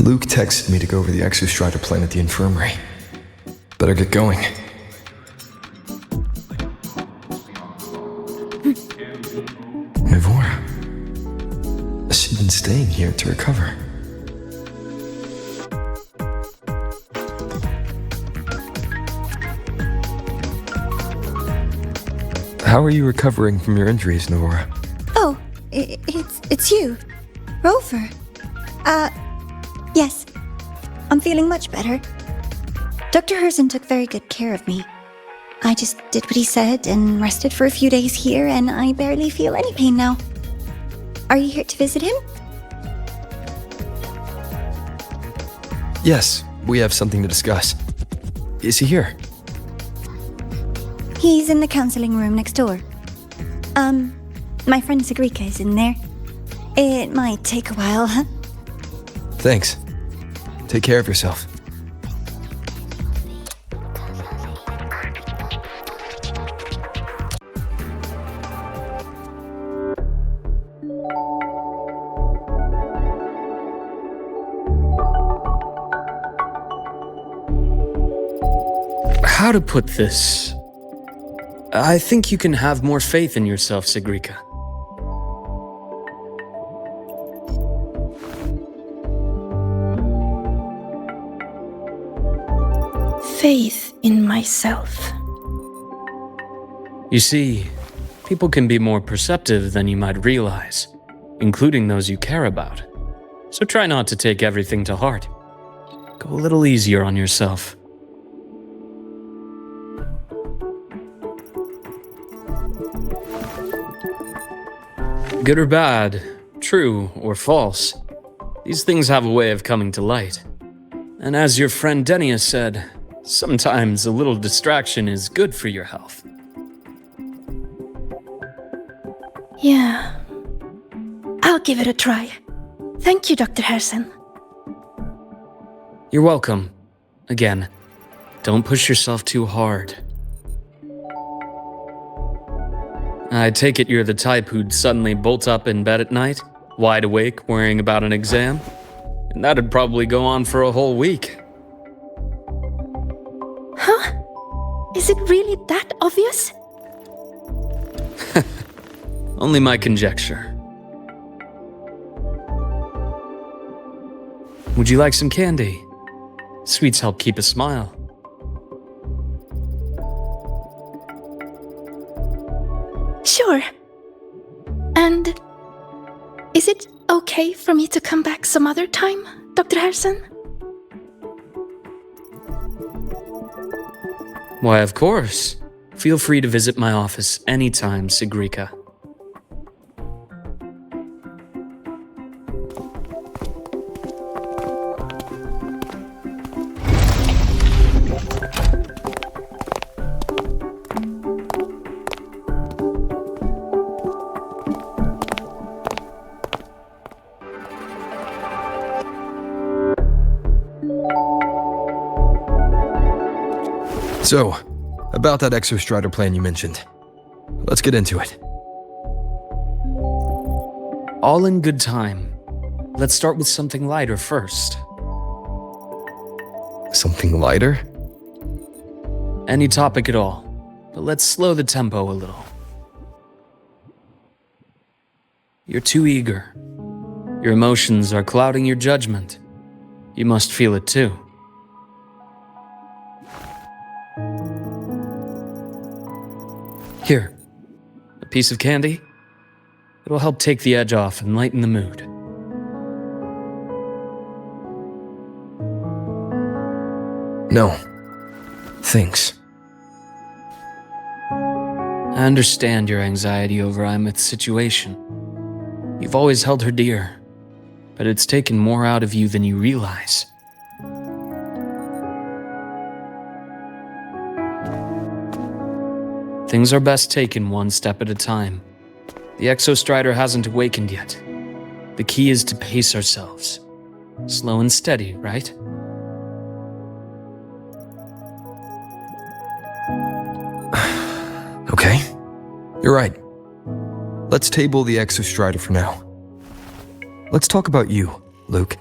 Luuk texted me to go over the Exostrider plan at the infirmary. Better get going. Mivora. She's been staying here to recover. How are you recovering from your injuries, Mivora? Oh, it's you, Rover. Yes. I'm feeling much better. Dr. Herssen took very good care of me. I just did what he said and rested for a few days here, and I barely feel any pain now. Are you here to visit him? Yes, we have something to discuss. Is he here? He's in the counseling room next door. My friend Sigrika is in there. It might take a while, huh? Thanks. Take care of yourself. How to put this? I think you can have more faith in yourself, Sigrika. Faith in myself. You see, people can be more perceptive than you might realize, including those you care about. So try not to take everything to heart. Go a little easier on yourself. Good or bad, true or false, these things have a way of coming to light. And as your friend Denia said, sometimes a little distraction is good for your health. Yeah. I'll give it a try. Thank you, Dr. Herssen. You're welcome. Again, don't push yourself too hard. I take it you're the type who'd suddenly bolt up in bed at night, wide awake, worrying about an exam? And that'd probably go on for a whole week. Huh? Is it really that obvious? Only my conjecture. Would you like some candy? Sweets help keep a smile. Sure. And is it okay for me to come back some other time, Dr. Herssen? Why, of course. Feel free to visit my office anytime, Sigrika. So, about that Exostrider plan you mentioned. Let's get into it. All in good time. Let's start with something lighter first. Something lighter? Any topic at all, but let's slow the tempo a little. You're too eager. Your emotions are clouding your judgment. You must feel it too. Here, a piece of candy. It'll help take the edge off and lighten the mood. No. Thanks. I understand your anxiety over Imeth's situation. You've always held her dear, but it's taken more out of you than you realize. Things are best taken one step at a time. The Exostrider hasn't awakened yet. The key is to pace ourselves. Slow and steady, right? Okay. You're right. Let's table the Exostrider for now. Let's talk about you, Luuk.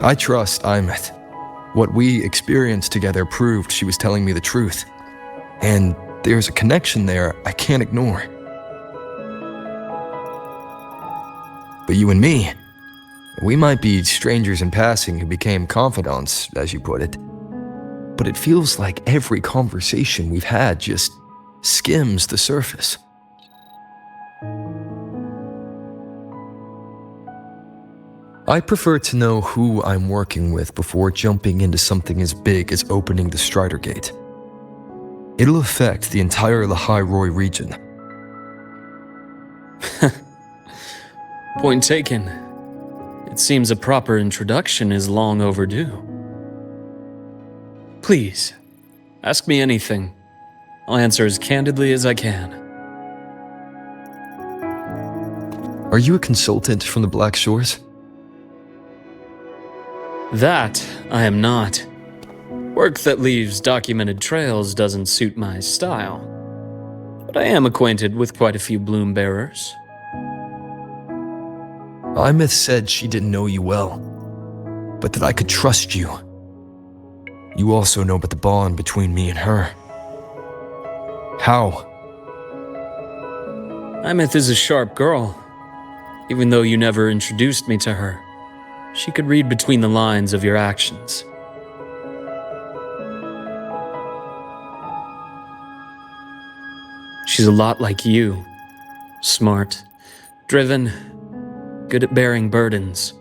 I trust Imeth. What we experienced together proved she was telling me the truth. And there's a connection there I can't ignore. But you and me, we might be strangers in passing who became confidants, as you put it. But it feels like every conversation we've had just skims the surface. I prefer to know who I'm working with before jumping into something as big as opening the Strider Gate. It'll affect the entire Lahairoi region. Point taken. It seems a proper introduction is long overdue. Please, ask me anything. I'll answer as candidly as I can. Are you a consultant from the Black Shores? That I am not. Work that leaves documented trails doesn't suit my style. But I am acquainted with quite a few bloom bearers. Imeth said she didn't know you well, but that I could trust you. You also know about the bond between me and her. How? Imeth is a sharp girl. Even though you never introduced me to her, she could read between the lines of your actions. She's a lot like you. Smart, driven, good at bearing burdens.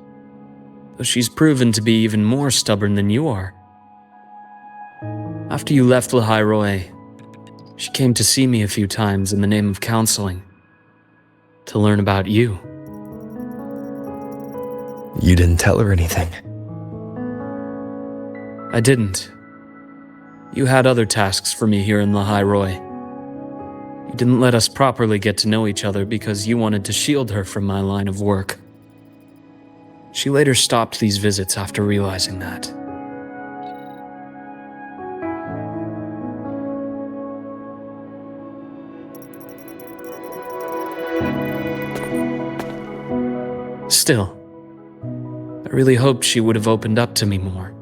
Though she's proven to be even more stubborn than you are. After you left Lahairoi, she came to see me a few times in the name of counseling. To learn about you. You didn't tell her anything. I didn't. You had other tasks for me here in Lahairoi. You didn't let us properly get to know each other because you wanted to shield her from my line of work. She later stopped these visits after realizing that. Still, I really hoped she would have opened up to me more.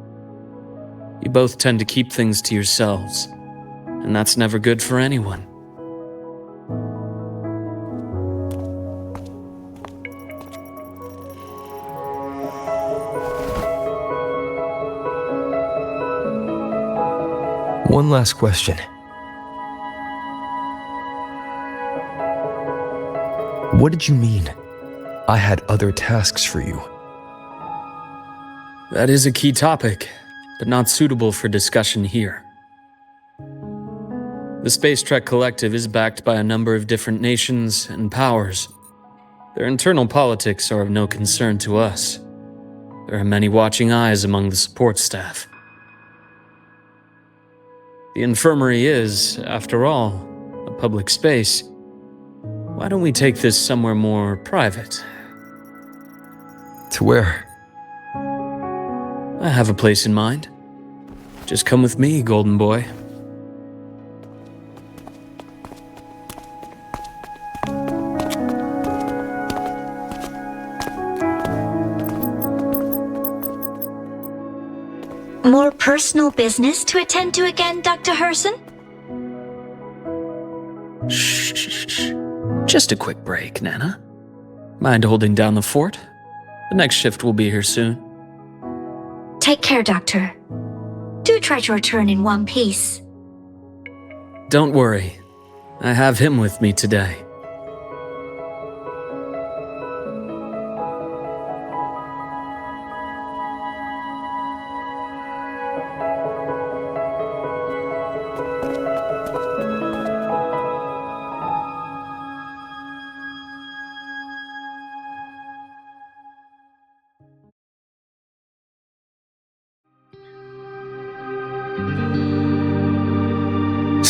You both tend to keep things to yourselves, and that's never good for anyone. One last question. What did you mean? I had other tasks for you. That is a key topic, but not suitable for discussion here. The Space Trek Collective is backed by a number of different nations and powers. Their internal politics are of no concern to us. There are many watching eyes among the support staff. The infirmary is, after all, a public space. Why don't we take this somewhere more private? To where? I have a place in mind. Just come with me, golden boy. More personal business to attend to again, Dr. Herssen? Shh. Just a quick break, Nana. Mind holding down the fort? The next shift will be here soon. Take care, Doctor. Do try to return in one piece. Don't worry. I have him with me today.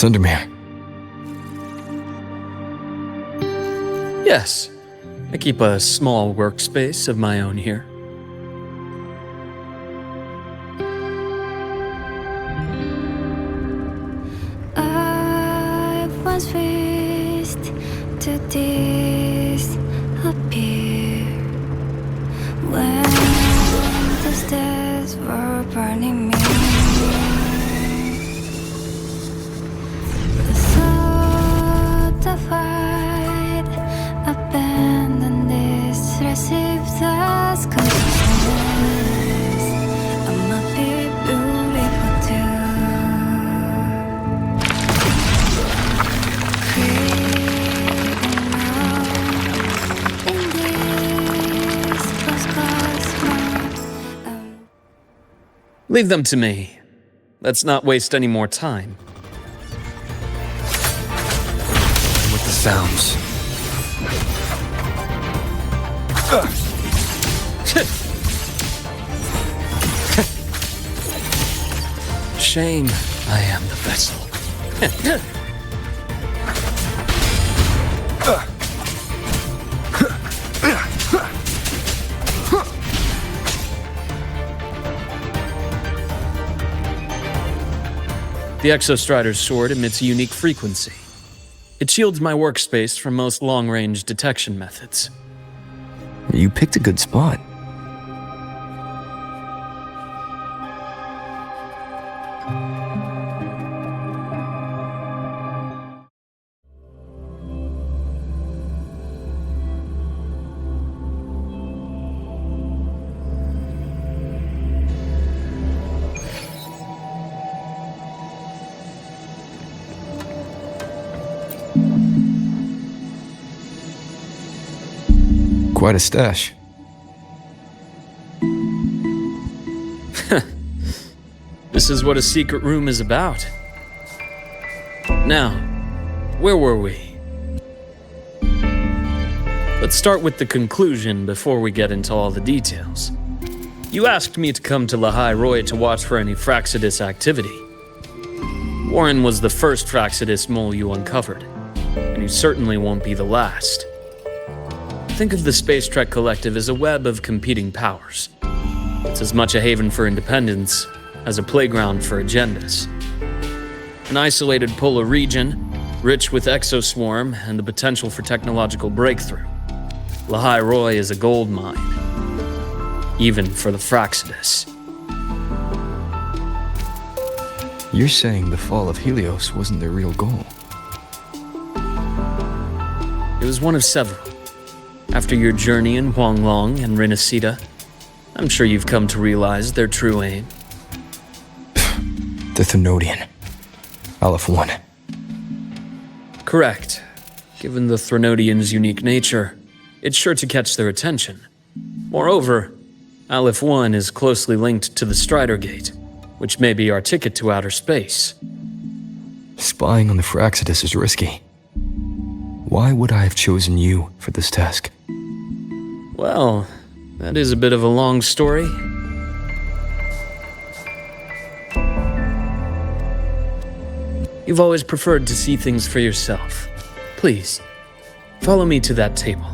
Sundermere. Yes. I keep a small workspace of my own here. I was raised to disappear when the stars obsessed, 'cause I might be beautiful too. Leave them to me. Let's not waste any more time. With the sounds. Shame I am the vessel. The Exostrider's sword emits a unique frequency. It shields my workspace from most long-range detection methods. You picked a good spot. Quite a stash. This is what a secret room is about. Now, where were we? Let's start with the conclusion before we get into all the details. You asked me to come to Lahai Roy to watch for any Fraxidus activity. Warren was the first Fraxidus mole you uncovered, and you certainly won't be the last. Think of the Space Trek Collective as a web of competing powers. It's as much a haven for independence as a playground for agendas. An isolated polar region, rich with exoswarm and the potential for technological breakthrough. Lahai Roy is a gold mine, even for the Fraxidus. You're saying the fall of Helios wasn't their real goal? It was one of several. After your journey in Huanglong and Renacida, I'm sure you've come to realize their true aim. The Thenodian. Aleph 1. Correct. Given the Thenodian's unique nature, it's sure to catch their attention. Moreover, Aleph 1 is closely linked to the Strider Gate, which may be our ticket to outer space. Spying on the Fraxidus is risky. Why would I have chosen you for this task? Well, that is a bit of a long story. You've always preferred to see things for yourself. Please, follow me to that table.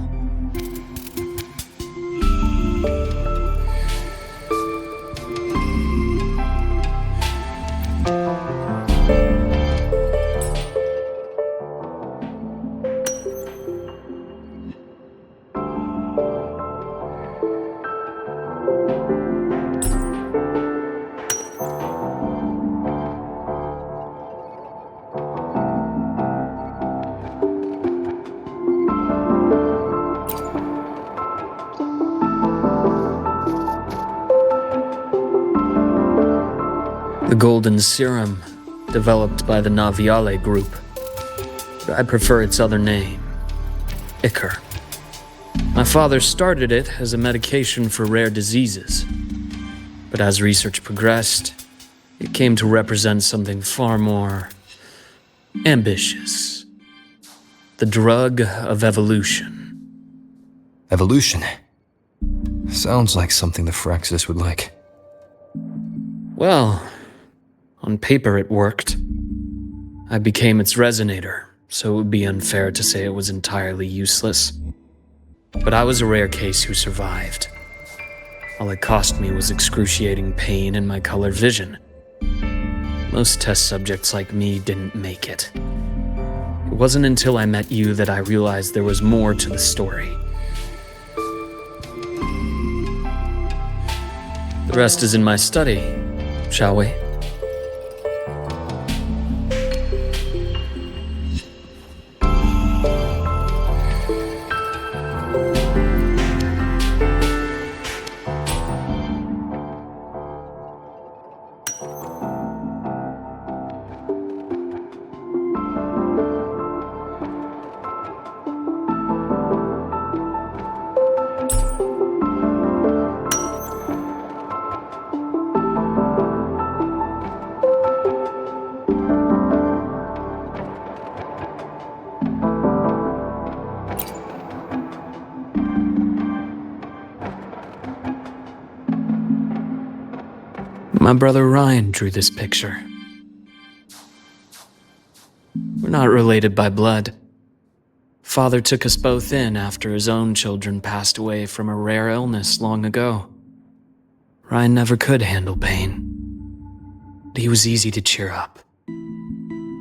The golden serum, developed by the Naviale group. I prefer its other name, Ichor. My father started it as a medication for rare diseases. But as research progressed, it came to represent something far more ambitious. The drug of evolution. Evolution. Sounds like something the Fraxidus would like. Well, on paper it worked. I became its resonator, so it would be unfair to say it was entirely useless. But I was a rare case who survived. All it cost me was excruciating pain and my color vision. Most test subjects like me didn't make it. It wasn't until I met you that I realized there was more to the story. The rest is in my study, shall we? My brother Ryan drew this picture. We're not related by blood. Father took us both in after his own children passed away from a rare illness long ago. Ryan never could handle pain. But he was easy to cheer up.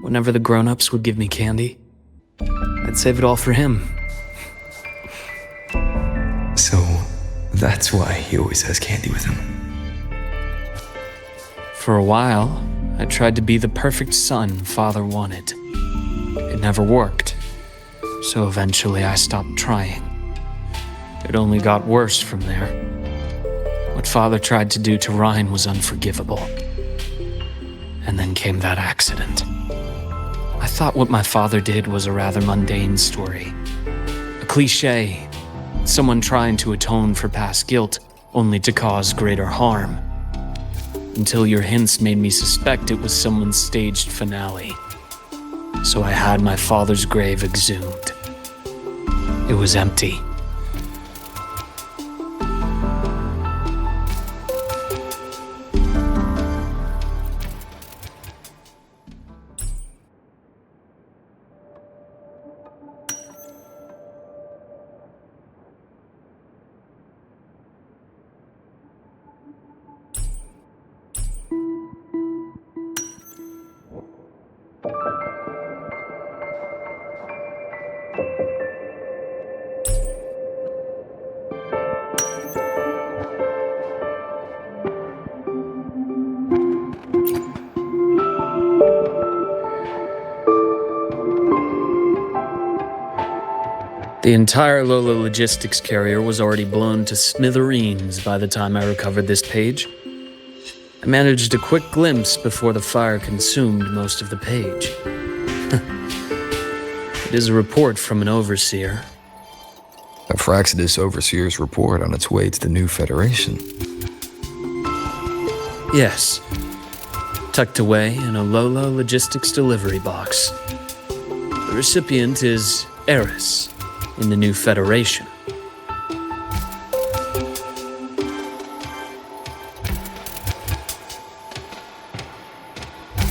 Whenever the grown-ups would give me candy, I'd save it all for him. So, that's why he always has candy with him. For a while, I tried to be the perfect son Father wanted. It never worked, so eventually I stopped trying. It only got worse from there. What Father tried to do to Ryan was unforgivable. And then came that accident. I thought what my father did was a rather mundane story. A cliché, someone trying to atone for past guilt only to cause greater harm. Until your hints made me suspect it was someone's staged finale. So I had my father's grave exhumed. It was empty. The entire Lola logistics carrier was already blown to smithereens by the time I recovered this page. I managed a quick glimpse before the fire consumed most of the page. It is a report from an overseer. A Fraxidus Overseer's report on its way to the new Federation. Yes. Tucked away in a Lola logistics delivery box. The recipient is Eris in the new Federation.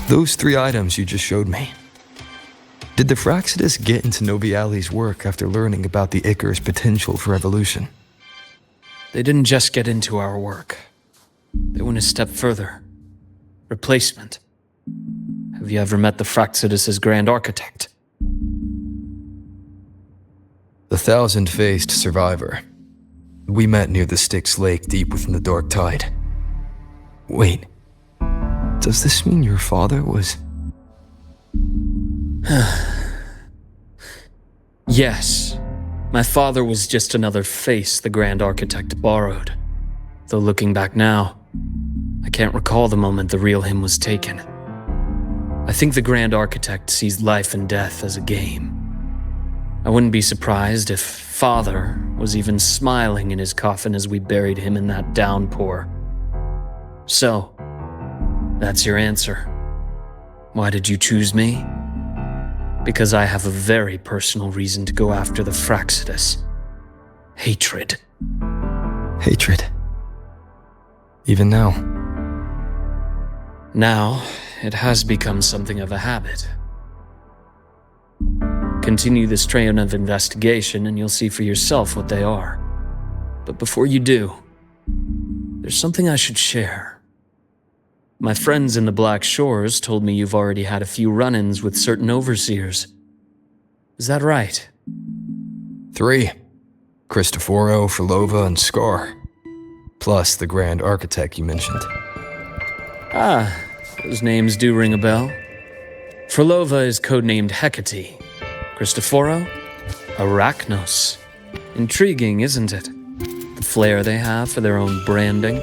Those 3 items you just showed me. Did the Fraxidus get into Noviali's work after learning about the Icar's potential for evolution? They didn't just get into our work. They went a step further. Replacement. Have you ever met the Fraxidus' Grand Architect? The thousand-faced survivor. We met near the Styx Lake deep within the Dark Tide. Wait, does this mean your father was... Yes. My father was just another face the Grand Architect borrowed. Though looking back now, I can't recall the moment the real him was taken. I think the Grand Architect sees life and death as a game. I wouldn't be surprised if Father was even smiling in his coffin as we buried him in that downpour. So, that's your answer. Why did you choose me? Because I have a very personal reason to go after the Fraxidus. Hatred. Hatred. Even now. Now, it has become something of a habit. Continue this train of investigation and you'll see for yourself what they are. But before you do, there's something I should share. My friends in the Black Shores told me you've already had a few run-ins with certain overseers. Is that right? 3. Cristoforo, Frolova, and Scar. Plus the Grand Architect you mentioned. Ah, those names do ring a bell. Frolova is codenamed Hecate. Cristoforo? Arachnos. Intriguing, isn't it? The flair they have for their own branding.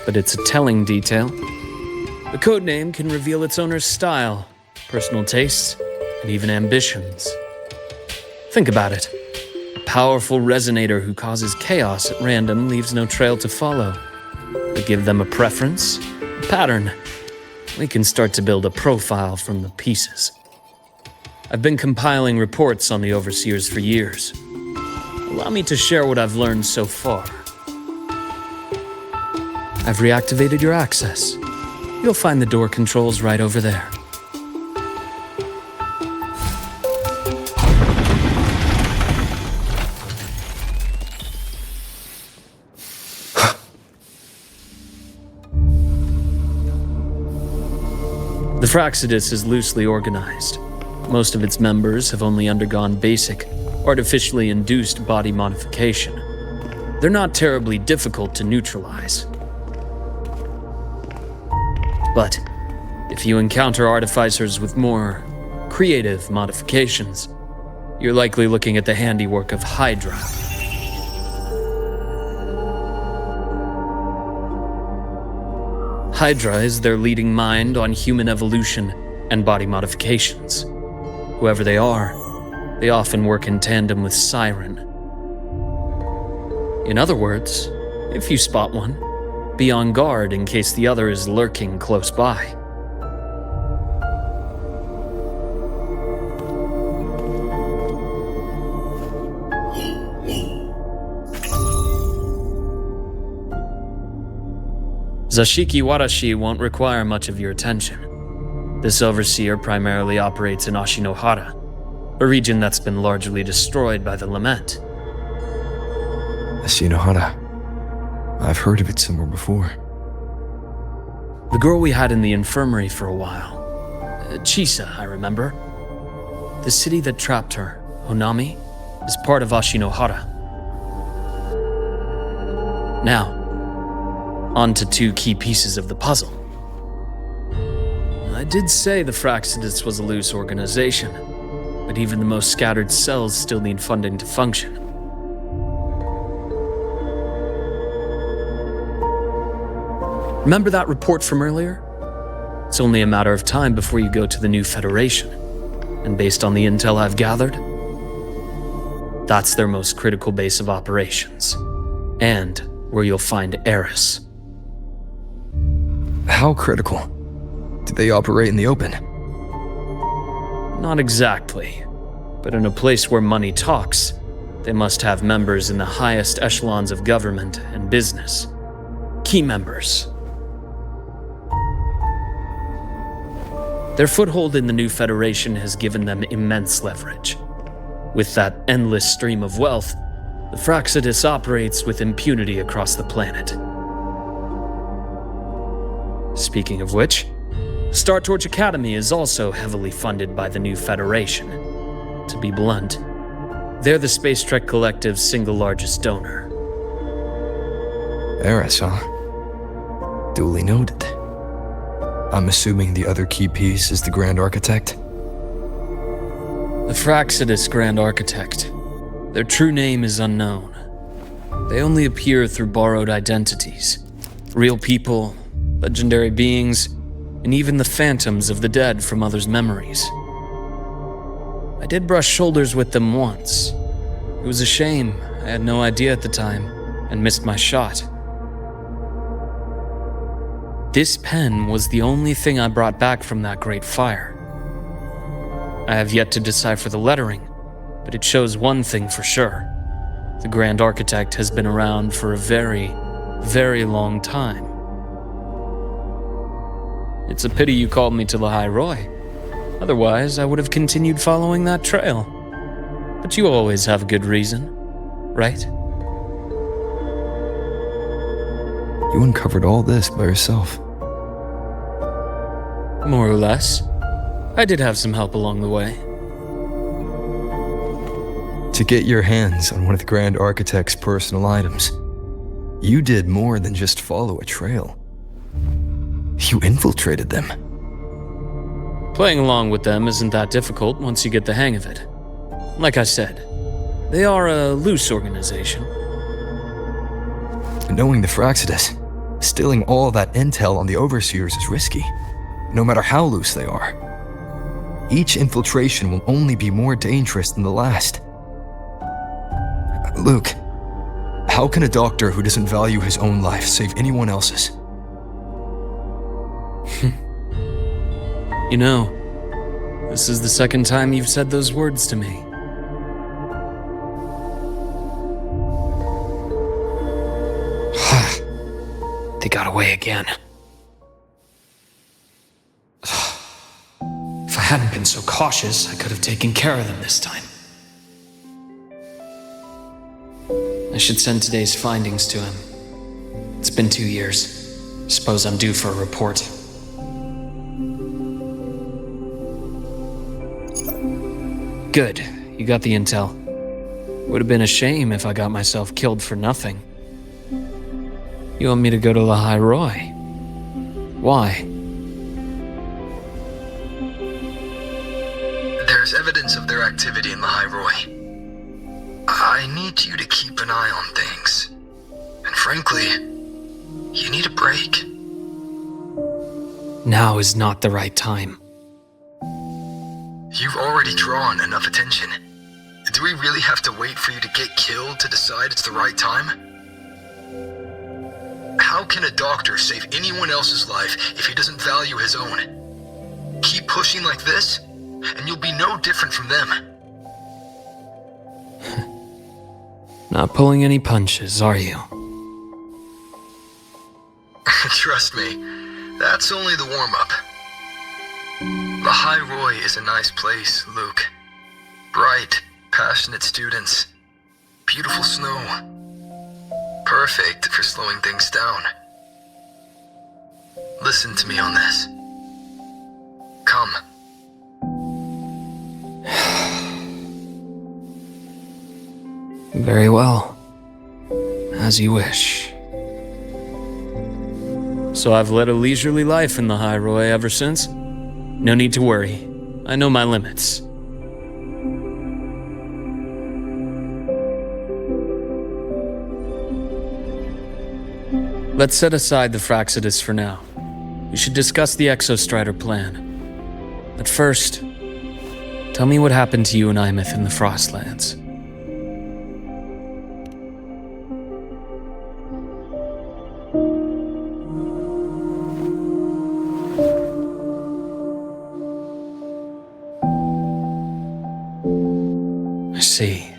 But it's a telling detail. The codename can reveal its owner's style, personal tastes, and even ambitions. Think about it. A powerful resonator who causes chaos at random leaves no trail to follow. But give them a preference, a pattern. We can start to build a profile from the pieces. I've been compiling reports on the Overseers for years. Allow me to share what I've learned so far. I've reactivated your access. You'll find the door controls right over there. The Fraxidus is loosely organized. Most of its members have only undergone basic, artificially induced body modification. They're not terribly difficult to neutralize. But if you encounter artificers with more creative modifications, you're likely looking at the handiwork of Hydra. Hydra is their leading mind on human evolution and body modifications. Whoever they are, they often work in tandem with Siren. In other words, if you spot one, be on guard in case the other is lurking close by. Zashiki Warashi won't require much of your attention. This overseer primarily operates in Ashinohara, a region that's been largely destroyed by the Lament. Ashinohara. I've heard of it somewhere before. The girl we had in the infirmary for a while. Chisa, I remember. The city that trapped her, Honami, is part of Ashinohara. Now, on to two key pieces of the puzzle. I did say the Fraxidus was a loose organization, but even the most scattered cells still need funding to function. Remember that report from earlier? It's only a matter of time before you go to the new Federation, and based on the intel I've gathered, that's their most critical base of operations, and where you'll find Eris. How critical? Do they operate in the open? Not exactly, but in a place where money talks, they must have members in the highest echelons of government and business. Key members. Their foothold in the new Federation has given them immense leverage. With that endless stream of wealth, the Fraxidus operates with impunity across the planet. Speaking of which, Star Torch Academy is also heavily funded by the new Federation. To be blunt, they're the Space Trek Collective's single largest donor. Eris, huh? Duly noted. I'm assuming the other key piece is the Grand Architect? The Fraxidus Grand Architect. Their true name is unknown. They only appear through borrowed identities. Real people, legendary beings, and even the phantoms of the dead from others' memories. I did brush shoulders with them once. It was a shame. I had no idea at the time, and missed my shot. This pen was the only thing I brought back from that great fire. I have yet to decipher the lettering, but it shows one thing for sure. The Grand Architect has been around for a very, very long time. It's a pity you called me to the High Roy. Otherwise, I would have continued following that trail. But you always have a good reason, right? You uncovered all this by yourself. More or less. I did have some help along the way. To get your hands on one of the Grand Architect's personal items, you did more than just follow a trail. You infiltrated them. Playing along with them isn't that difficult once you get the hang of it. Like I said, they are a loose organization. Knowing the Fraxidus, stealing all that intel on the Overseers is risky, no matter how loose they are. Each infiltration will only be more dangerous than the last. Luke, how can a doctor who doesn't value his own life save anyone else's? You know, this is the second time you've said those words to me. They got away again. If I hadn't been so cautious, I could have taken care of them this time. I should send today's findings to him. It's been 2 years. Suppose I'm due for a report. Good, you got the intel. Would have been a shame if I got myself killed for nothing. You want me to go to Lahai Roy? Why? There's evidence of their activity in Lahai Roy. I need you to keep an eye on things. And frankly, you need a break. Now is not the right time. You've already drawn enough attention. Do we really have to wait for you to get killed to decide it's the right time? How can a doctor save anyone else's life if he doesn't value his own? Keep pushing like this, and you'll be no different from them. Not pulling any punches, are you? Trust me, that's only the warm-up. Lahai Roy is a nice place, Luke. Bright, passionate students. Beautiful snow. Perfect for slowing things down. Listen to me on this. Come. Very well. As you wish. So I've led a leisurely life in the High Roy ever since? No need to worry. I know my limits. Let's set aside the Fraxidus for now. We should discuss the Exostrider plan. But first, tell me what happened to you and Imeth in the Frostlands. I see.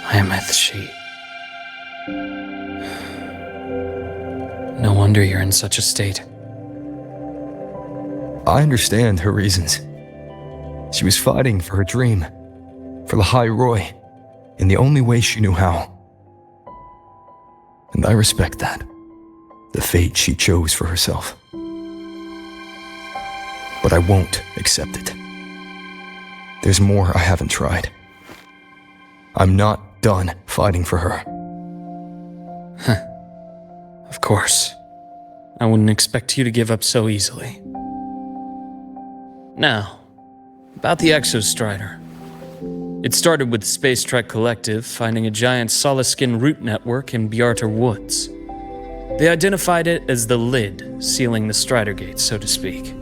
Imeth, she... No wonder you're in such a state. I understand her reasons. She was fighting for her dream, for Lahai Roy, in the only way she knew how. And I respect that, the fate she chose for herself. But I won't accept it. There's more I haven't tried. I'm not done fighting for her. Of course. I wouldn't expect you to give up so easily. Now, about the Exostrider. It started with the Space Trek Collective finding a giant Soliskin root network in Bjartar Woods. They identified it as the lid, sealing the Strider Gate, so to speak.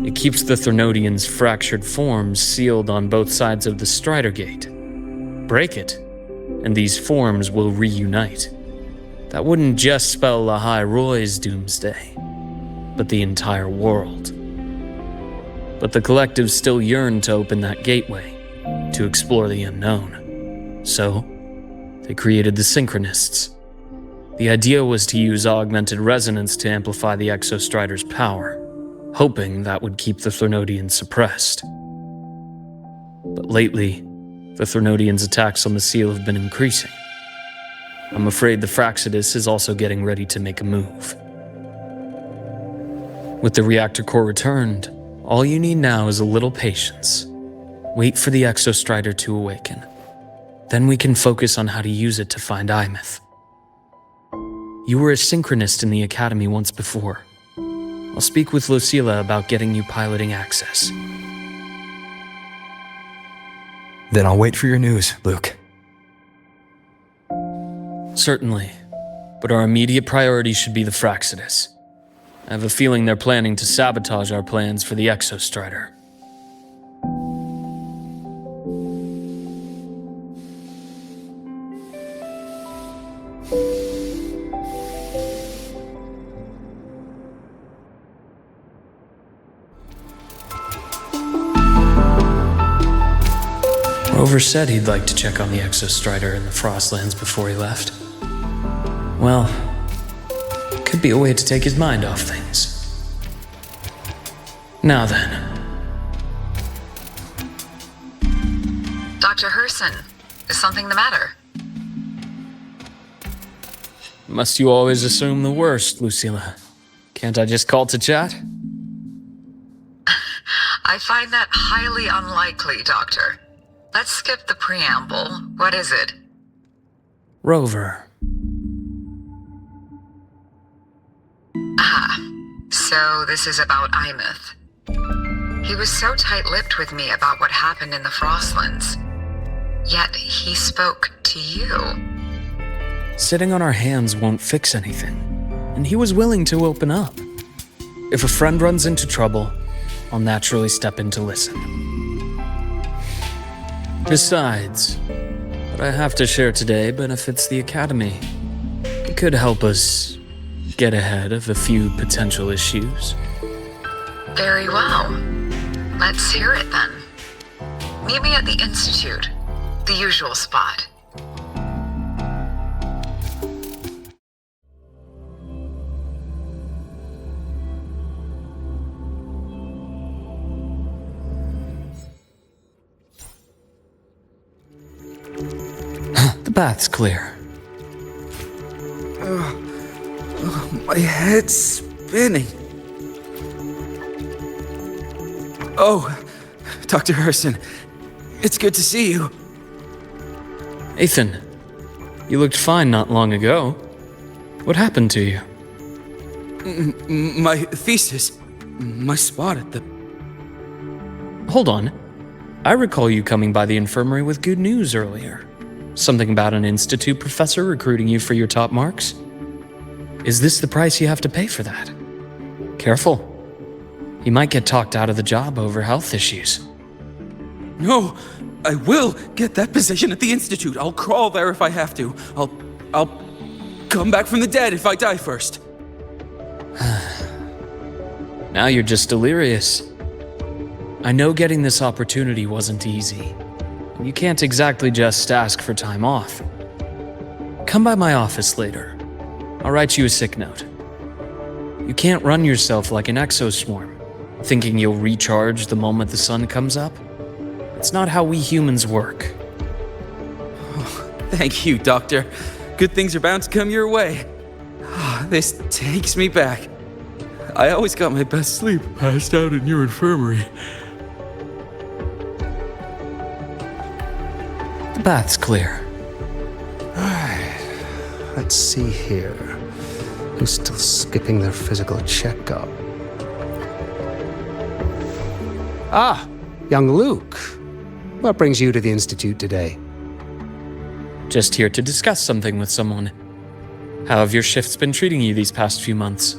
It keeps the Threnodians' fractured forms sealed on both sides of the Strider Gate. Break it, and these forms will reunite. That wouldn't just spell Lahai Roy's doomsday, but the entire world. But the Collective still yearned to open that gateway, to explore the unknown. So, they created the Synchronists. The idea was to use augmented resonance to amplify the Exostrider's power, hoping that would keep the Threnodians suppressed. But lately, the Threnodians' attacks on the seal have been increasing. I'm afraid the Fraxidus is also getting ready to make a move. With the reactor core returned, all you need now is a little patience. Wait for the Exostrider to awaken. Then we can focus on how to use it to find Imeth. You were a synchronist in the Academy once before. I'll speak with Lucilla about getting you piloting access. Then I'll wait for your news, Luke. Certainly, but our immediate priority should be the Fraxidus. I have a feeling they're planning to sabotage our plans for the Exostrider. Rover said he'd like to check on the Exostrider in the Frostlands before he left. Well, Could be a way to take his mind off things. Now then. Dr. Herssen, is something the matter? Must you always assume the worst, Lucilla? Can't I just call to chat? I find that highly unlikely, Doctor. Let's skip the preamble. What is it? Rover. So this is about Imeth. He was so tight-lipped with me about what happened in the Frostlands. Yet he spoke to you. Sitting on our hands won't fix anything, and he was willing to open up. If a friend runs into trouble, I'll naturally step in to listen. Besides, what I have to share today benefits the Academy. It could help us get ahead of a few potential issues. Very well. Let's hear it then. Meet me at the Institute, the usual spot. The bath's clear. My head's spinning. Oh, Dr. Herssen, it's good to see you. Ethan, you looked fine not long ago. What happened to you? My thesis, my spot at the... Hold on. I recall you coming by the infirmary with good news earlier. Something about an institute professor recruiting you for your top marks? Is this the price you have to pay for that? Careful. You might get talked out of the job over health issues. No, I will get that position at the Institute. I'll crawl there if I have to. I'll come back from the dead if I die first. Now you're just delirious. I know getting this opportunity wasn't easy. You can't exactly just ask for time off. Come by my office later. I'll write you a sick note. You can't run yourself like an exoswarm, thinking you'll recharge the moment the sun comes up. It's not how we humans work. Oh, thank you, Doctor. Good things are bound to come your way. This takes me back. I always got my best sleep passed out in your infirmary. The bath's clear. Let's see here. Who's still skipping their physical checkup? Ah, young Luke. What brings you to the Institute today? Just here to discuss something with someone. How have your shifts been treating you these past few months?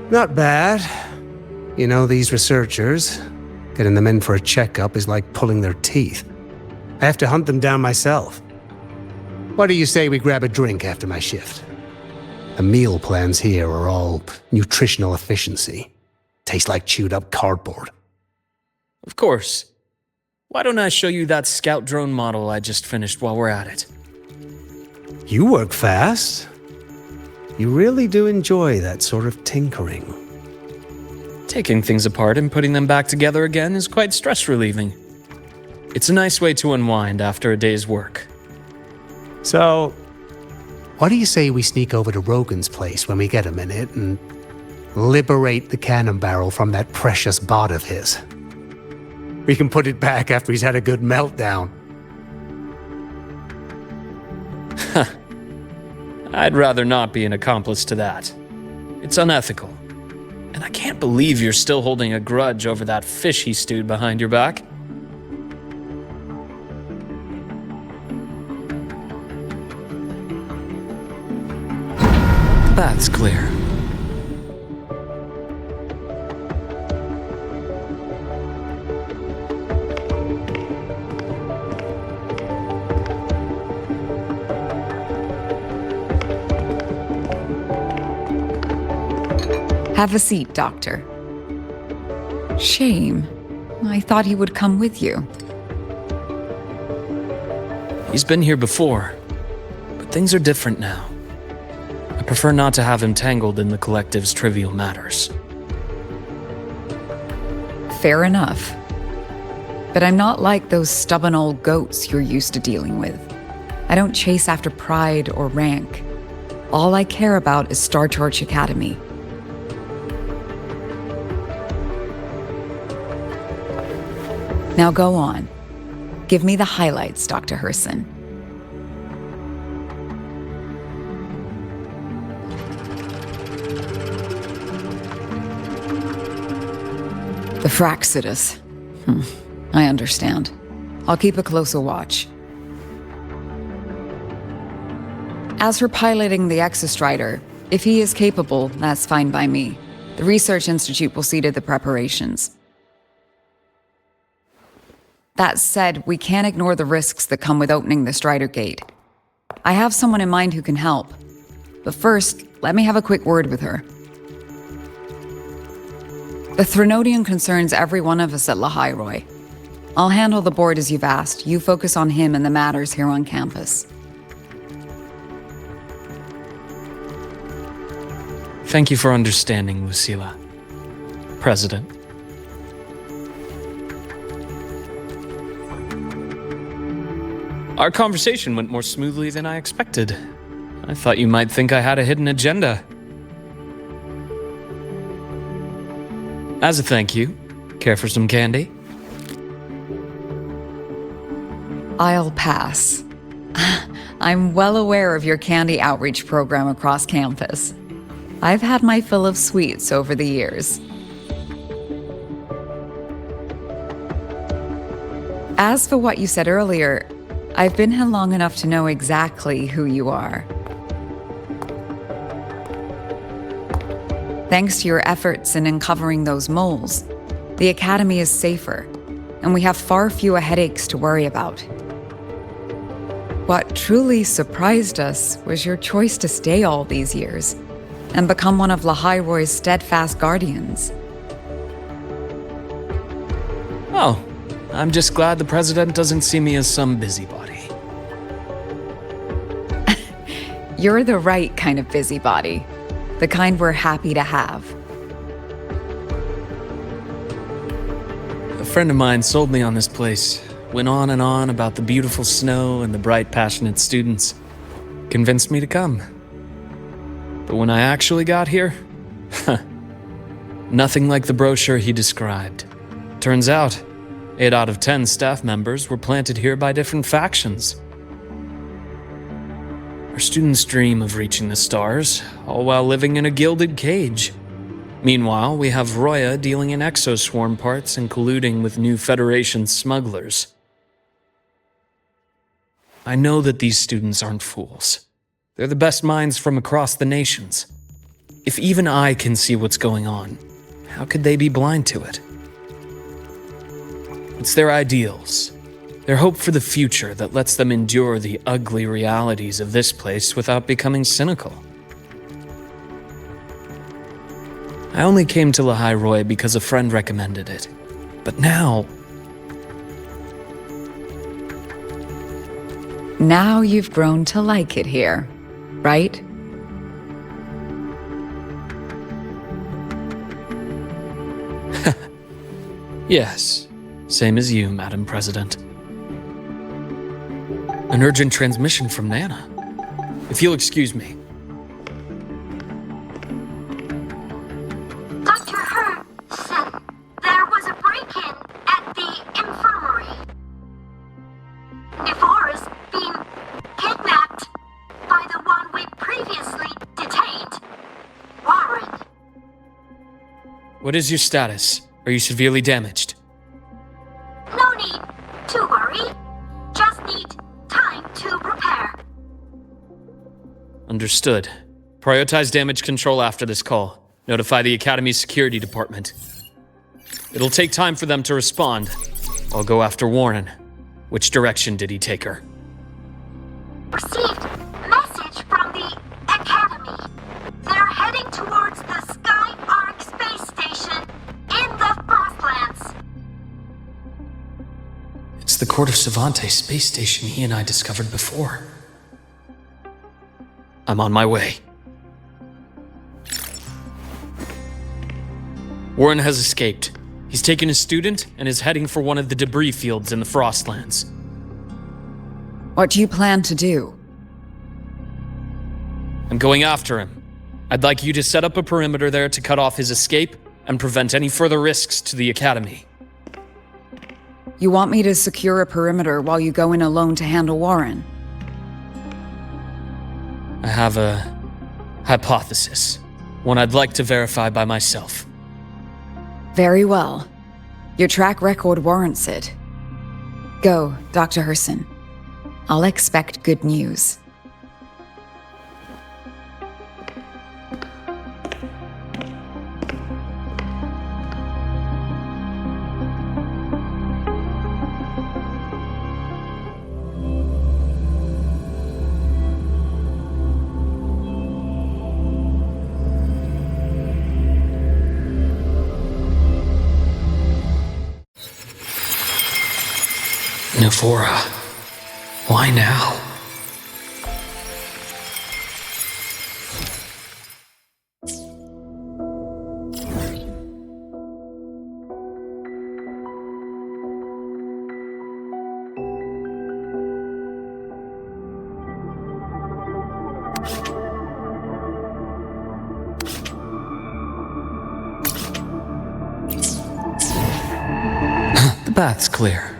Not bad. You know, these researchers, getting them in for a checkup is like pulling their teeth. I have to hunt them down myself. What do you say we grab a drink after my shift? The meal plans here are all nutritional efficiency. Taste like chewed up cardboard. Of course. Why don't I show you that scout drone model I just finished while we're at it? You work fast. You really do enjoy that sort of tinkering. Taking things apart and putting them back together again is quite stress-relieving. It's a nice way to unwind after a day's work. So, what do you say we sneak over to Rogan's place when we get a minute and liberate the cannon barrel from that precious bot of his? We can put it back after he's had a good meltdown. I'd rather not be an accomplice to that. It's unethical. And I can't believe you're still holding a grudge over that fish he stewed behind your back. The bath's clear. Have a seat, Doctor. Shame. I thought he would come with you. He's been here before, but things are different now. I prefer not to have him tangled in the collective's trivial matters. Fair enough. But I'm not like those stubborn old goats you're used to dealing with. I don't chase after pride or rank. All I care about is Star Torch Academy. Now go on. Give me the highlights, Dr. Herssen. The Fraxidus. I understand. I'll keep a closer watch. As for piloting the Exostrider, if he is capable, that's fine by me. The Research Institute will see to the preparations. That said, we can't ignore the risks that come with opening the Strider Gate. I have someone in mind who can help. But first, let me have a quick word with her. The Threnodian concerns every one of us at Lahairoi. I'll handle the board as you've asked. You focus on him and the matters here on campus. Thank you for understanding, Lucila. President. Our conversation went more smoothly than I expected. I thought you might think I had a hidden agenda. As a thank you, care for some candy? I'll pass. I'm well aware of your candy outreach program across campus. I've had my fill of sweets over the years. As for what you said earlier, I've been here long enough to know exactly who you are. Thanks to your efforts in uncovering those moles, the Academy is safer, and we have far fewer headaches to worry about. What truly surprised us was your choice to stay all these years and become one of Lahairoi's steadfast guardians. Oh, I'm just glad the president doesn't see me as some busybody. You're the right kind of busybody, the kind we're happy to have. A friend of mine sold me on this place, went on and on about the beautiful snow and the bright, passionate students, convinced me to come. But when I actually got here, nothing like the brochure he described. Turns out, 8 out of 10 staff members were planted here by different factions. Our students dream of reaching the stars, all while living in a gilded cage. Meanwhile, we have Roya dealing in exoswarm parts and colluding with new Federation smugglers. I know that these students aren't fools. They're the best minds from across the nations. If even I can see what's going on, how could they be blind to it? It's their ideals, their hope for the future that lets them endure the ugly realities of this place without becoming cynical. I only came to Lahairoi because a friend recommended it. But now you've grown to like it here, right? Yes, same as you, Madam President. An urgent transmission from Nana. If you'll excuse me. Dr. Herssen, there was a break-in at the infirmary. Ivara's been kidnapped by the one we previously detained, Warren. What is your status? Are you severely damaged? No need to worry. Just need time to repair. Understood. Prioritize damage control after this call. Notify the Academy's security department. It'll take time for them to respond. I'll go after Warren. Which direction did he take her? Received message from the Academy. They're heading towards the Sky Arc space station in the Frostlands. It's the Court of Savante space station he and I discovered before. I'm on my way. Warren has escaped. He's taken a student and is heading for one of the debris fields in the Frostlands. What do you plan to do? I'm going after him. I'd like you to set up a perimeter there to cut off his escape and prevent any further risks to the Academy. You want me to secure a perimeter while you go in alone to handle Warren? I have a hypothesis, one I'd like to verify by myself. Very well. Your track record warrants it. Go, Dr. Herssen. I'll expect good news. Navora, why now? The bath's clear.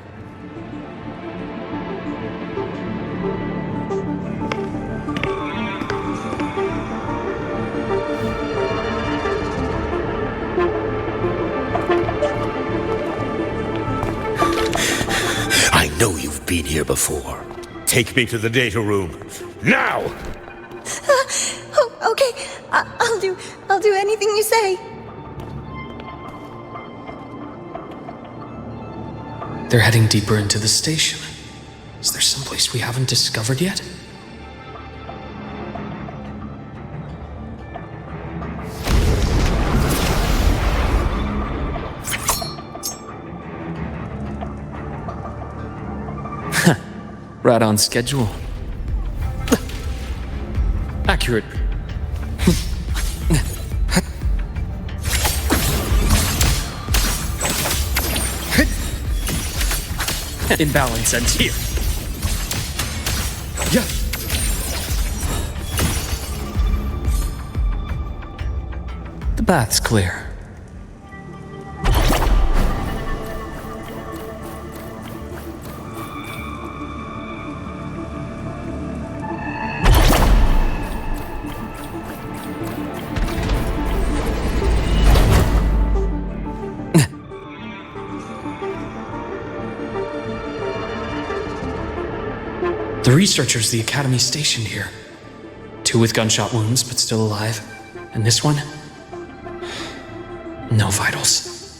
I know you've been here before. Take me to the data room. Now! Oh, okay. I'll do anything you say. They're heading deeper into the station. Is there someplace we haven't discovered yet? Right on schedule. Accurate. Imbalance ends here. Yeah. The bath's clear. The researchers the Academy stationed here. 2 with gunshot wounds, but still alive. And this one? No vitals.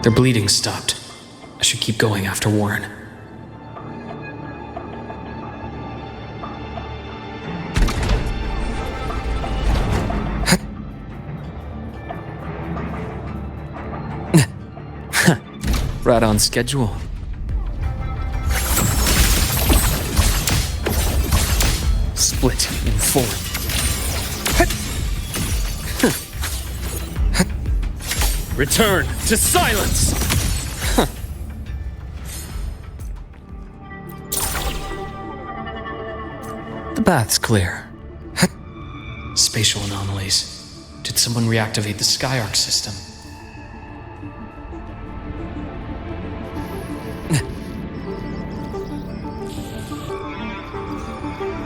Their bleeding stopped. I should keep going after Warren. Right on schedule. Split in 4. Return to silence! The bath's clear. Spatial anomalies. Did someone reactivate the Skyarc system?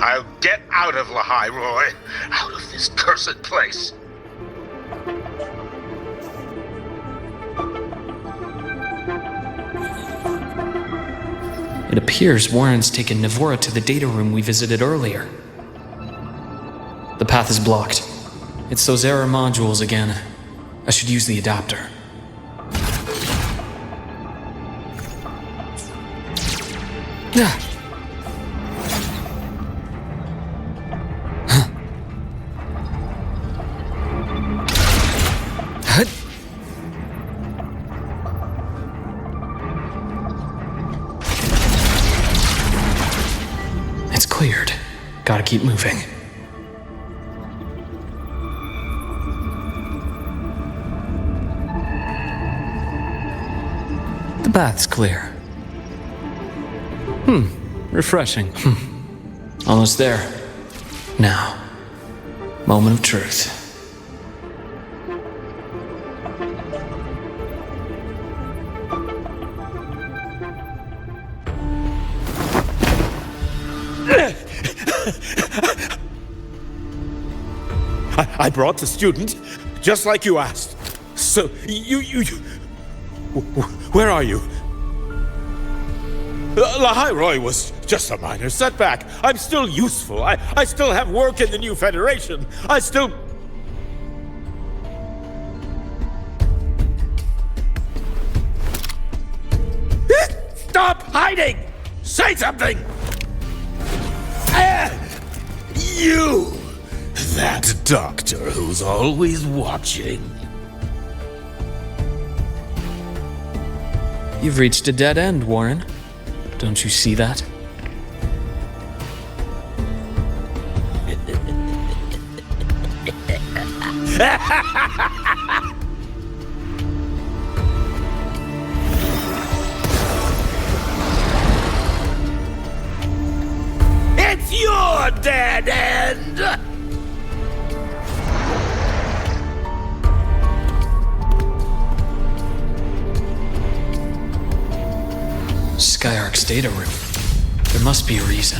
I'll get out of Lahai, Roy. Out of this cursed place. It appears Warren's taken Navora to the data room we visited earlier. The path is blocked. It's those error modules again. I should use the adapter. It's cleared. Gotta keep moving. bath's clear. Refreshing. Almost there. Now, moment of truth. I brought the student, just like you asked. So, where are you? Lahairoi was just a minor setback. I'm still useful. I still have work in the new Federation. I still... Stop hiding! Say something! You! That doctor who's always watching. You've reached a dead end, Warren. Don't you see that? It's your dead end! Skyark's data room. There must be a reason.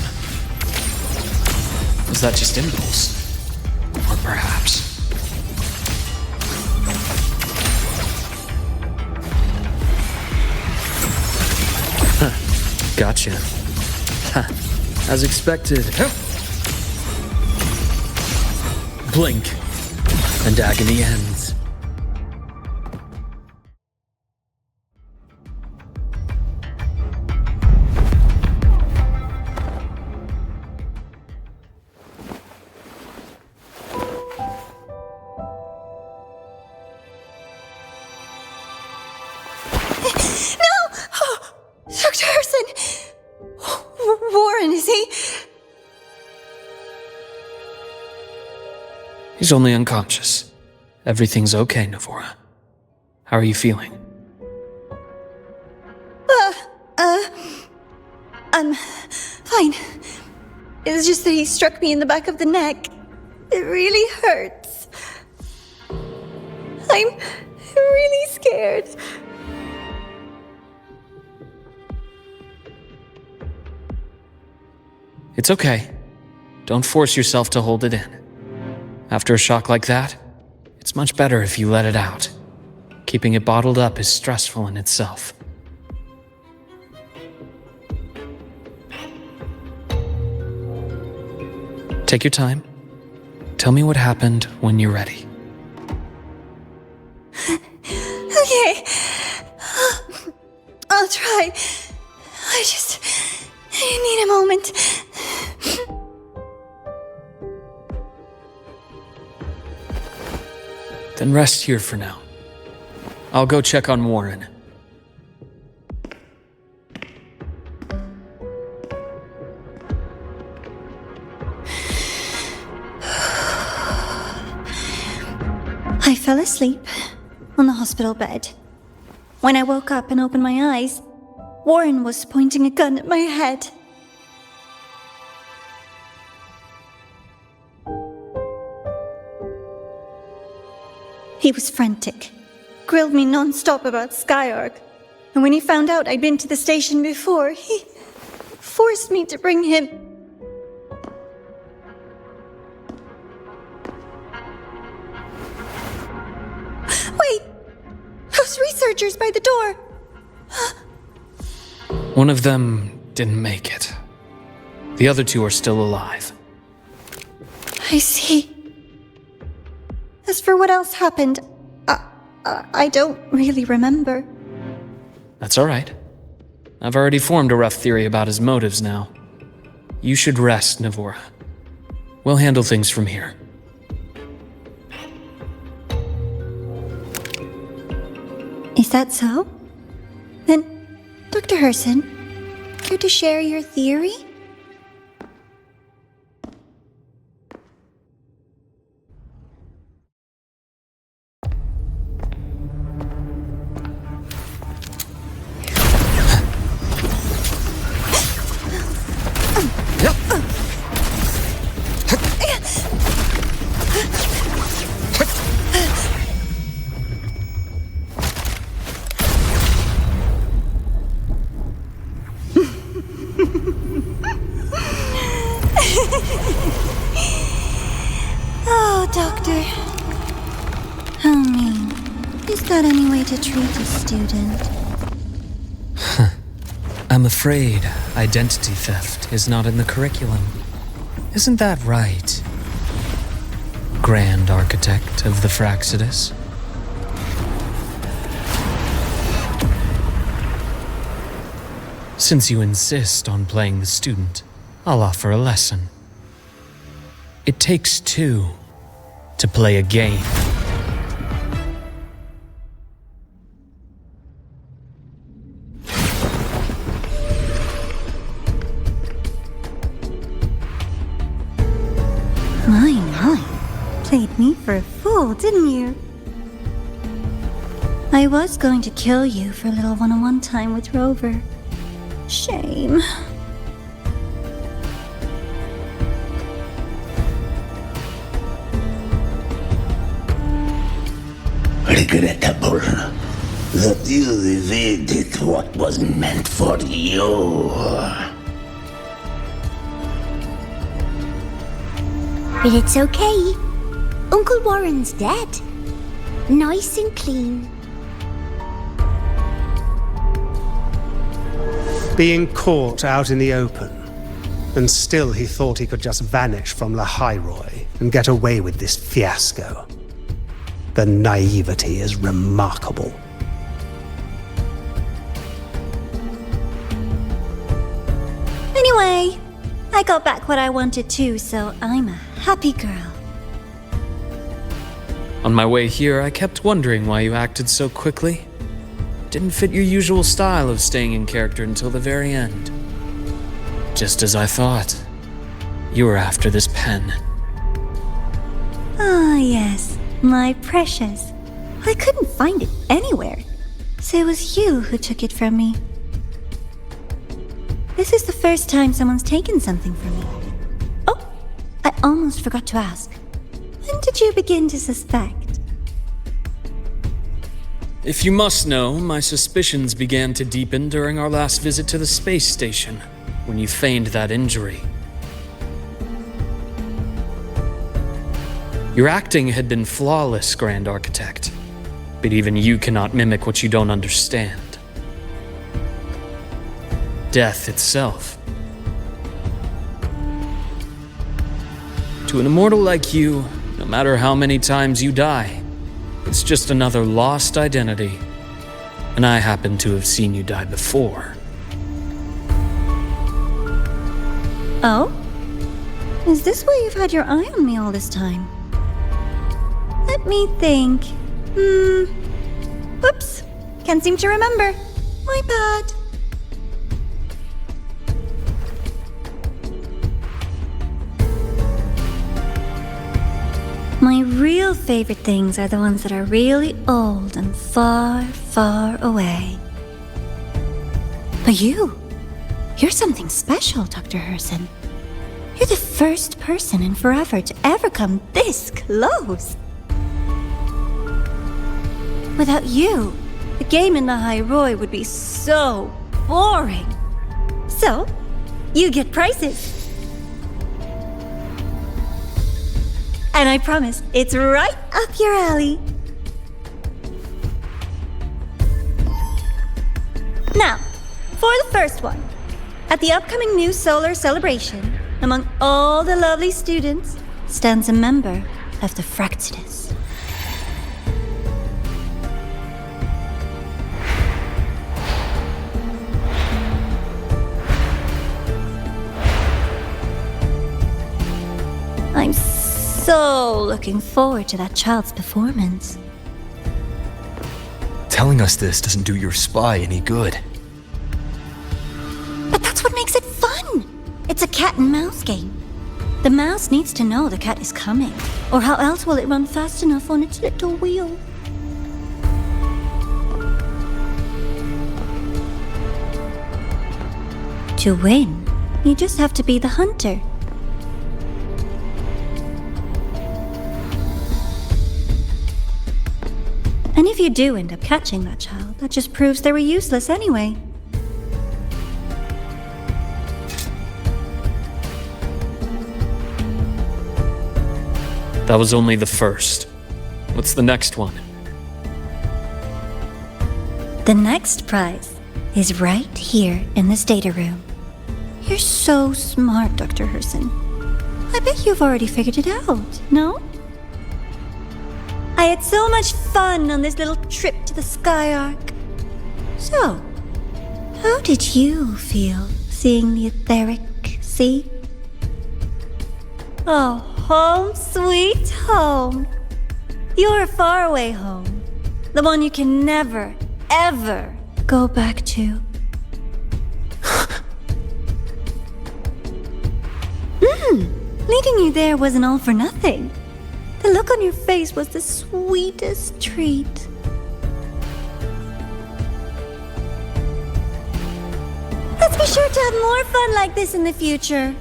Was that just impulse? Or perhaps... Gotcha. As expected. Blink, and agony ends. Dr. Herssen! Warren, is he? He's only unconscious. Everything's okay, Navora. How are you feeling? I'm fine. It's just that he struck me in the back of the neck. It really hurts. I'm really scared. It's okay. Don't force yourself to hold it in. After a shock like that, it's much better if you let it out. Keeping it bottled up is stressful in itself. Take your time. Tell me what happened when you're ready. Okay. I'll try. I need a moment. Then rest here for now. I'll go check on Warren. I fell asleep on the hospital bed. When I woke up and opened my eyes, Warren was pointing a gun at my head. He was frantic, grilled me non-stop about Skyark, and when he found out I'd been to the station before, he forced me to bring him. Wait! Those researchers by the door! One of them didn't make it. The other two are still alive. I see. As for what else happened, I don't really remember. That's all right. I've already formed a rough theory about his motives now. You should rest, Navora. We'll handle things from here. Is that so? Then, Dr. Herssen, care to share your theory? Oh, Doctor. How mean. Is that any way to treat a student? I'm afraid identity theft is not in the curriculum. Isn't that right, Grand Architect of the Fraxidus? Since you insist on playing the student, I'll offer a lesson. It takes two to play a game. My. Played me for a fool, didn't you? I was going to kill you for a little one-on-one time with Rover. Shame. Regrettable that you evaded what was meant for you. But it's okay. Uncle Warren's dead. Nice and clean. Being caught out in the open, and still he thought he could just vanish from La Hyroi and get away with this fiasco. The naivety is remarkable. Anyway, I got back what I wanted too, so I'm a happy girl. On my way here, I kept wondering why you acted so quickly. Didn't fit your usual style of staying in character until the very end. Just as I thought. You were after this pen. Ah, yes, my precious. I couldn't find it anywhere, so it was you who took it from me. This is the first time someone's taken something from me. Oh, I almost forgot to ask. When did you begin to suspect? If you must know, my suspicions began to deepen during our last visit to the space station, when you feigned that injury. Your acting had been flawless, Grand Architect, but even you cannot mimic what you don't understand. Death itself. To an immortal like you, no matter how many times you die, it's just another lost identity. And I happen to have seen you die before. Oh? Is this why you've had your eye on me all this time? Let me think. Whoops. Can't seem to remember. My bad. My real favorite things are the ones that are really old and far, far away. But you're something special, Dr. Herssen. You're the first person in forever to ever come this close. Without you, the game in the Hyroi would be so boring. So, you get prizes. And I promise, it's right up your alley. Now, for the first one. At the upcoming new solar celebration, among all the lovely students, stands a member of the Fraxidus. I'm so looking forward to that child's performance. Telling us this doesn't do your spy any good. But that's what makes it fun! It's a cat and mouse game. The mouse needs to know the cat is coming, or how else will it run fast enough on its little wheel? To win, you just have to be the hunter. And if you do end up catching that child, that just proves they were useless anyway. That was only the first. What's the next one? The next prize is right here in this data room. You're so smart, Dr. Herssen. I bet you've already figured it out, no? I had so much fun on this little trip to the Sky Arc. So, how did you feel seeing the etheric sea? Oh, home sweet home. Your faraway home. The one you can never, ever go back to. Leading you there wasn't all for nothing. The look on your face was the sweetest treat. Let's be sure to have more fun like this in the future.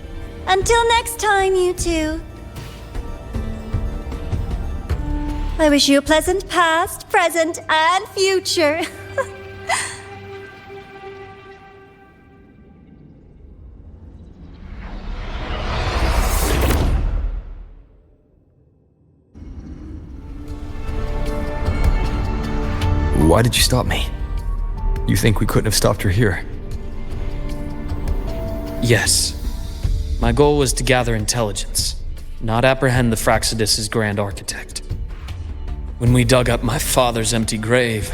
Until next time, you two. I wish you a pleasant past, present, and future. Why did you stop me? You think we couldn't have stopped her here? Yes. My goal was to gather intelligence, not apprehend the Fraxidus' grand architect. When we dug up my father's empty grave,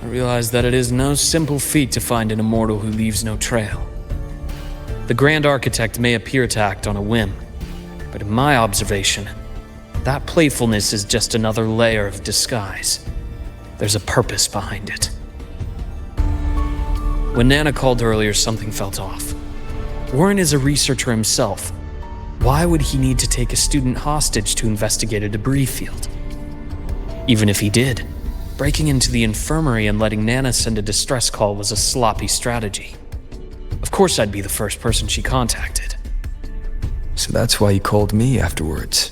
I realized that it is no simple feat to find an immortal who leaves no trail. The grand architect may appear to act on a whim, but in my observation, that playfulness is just another layer of disguise. There's a purpose behind it. When Nana called earlier, something felt off. Warren is a researcher himself. Why would he need to take a student hostage to investigate a debris field? Even if he did, breaking into the infirmary and letting Nana send a distress call was a sloppy strategy. Of course I'd be the first person she contacted. So that's why you called me afterwards.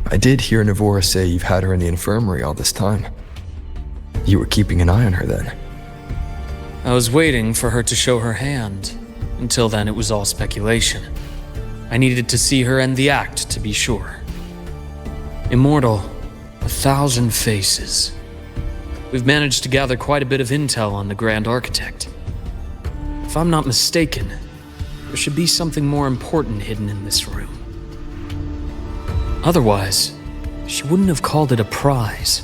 I did hear Navora say you've had her in the infirmary all this time. You were keeping an eye on her then. I was waiting for her to show her hand. Until then, it was all speculation. I needed to see her end the act to be sure. Immortal, 1,000 faces. We've managed to gather quite a bit of intel on the Grand Architect. If I'm not mistaken, there should be something more important hidden in this room. Otherwise, she wouldn't have called it a prize.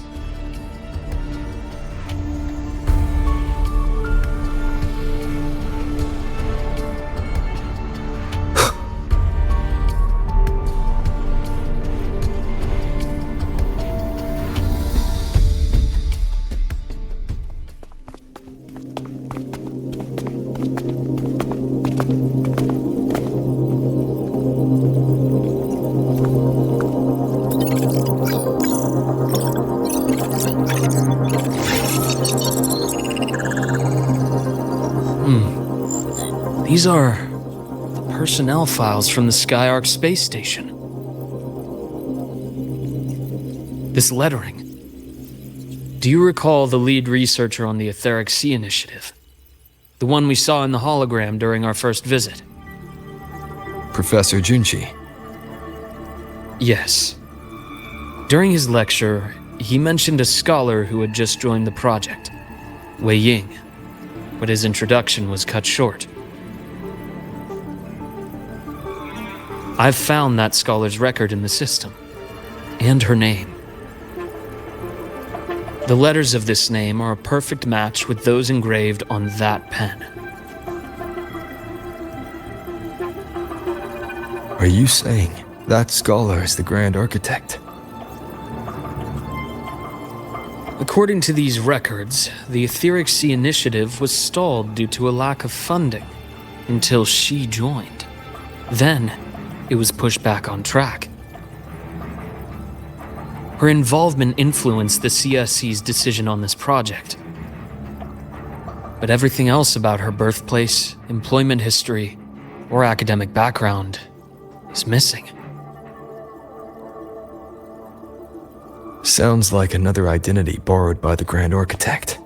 These are the personnel files from the Sky Arc space station. This lettering. Do you recall the lead researcher on the Etheric Sea Initiative? The one we saw in the hologram during our first visit? Professor Junchi. Yes. During his lecture, he mentioned a scholar who had just joined the project, Wei Ying, but his introduction was cut short. I've found that scholar's record in the system, and her name. The letters of this name are a perfect match with those engraved on that pen. Are you saying that scholar is the Grand Architect? According to these records, the Etheric Sea Initiative was stalled due to a lack of funding until she joined. Then, it was pushed back on track. Her involvement influenced the CSC's decision on this project. But everything else about her birthplace, employment history, or academic background is missing. Sounds like another identity borrowed by the Grand Architect.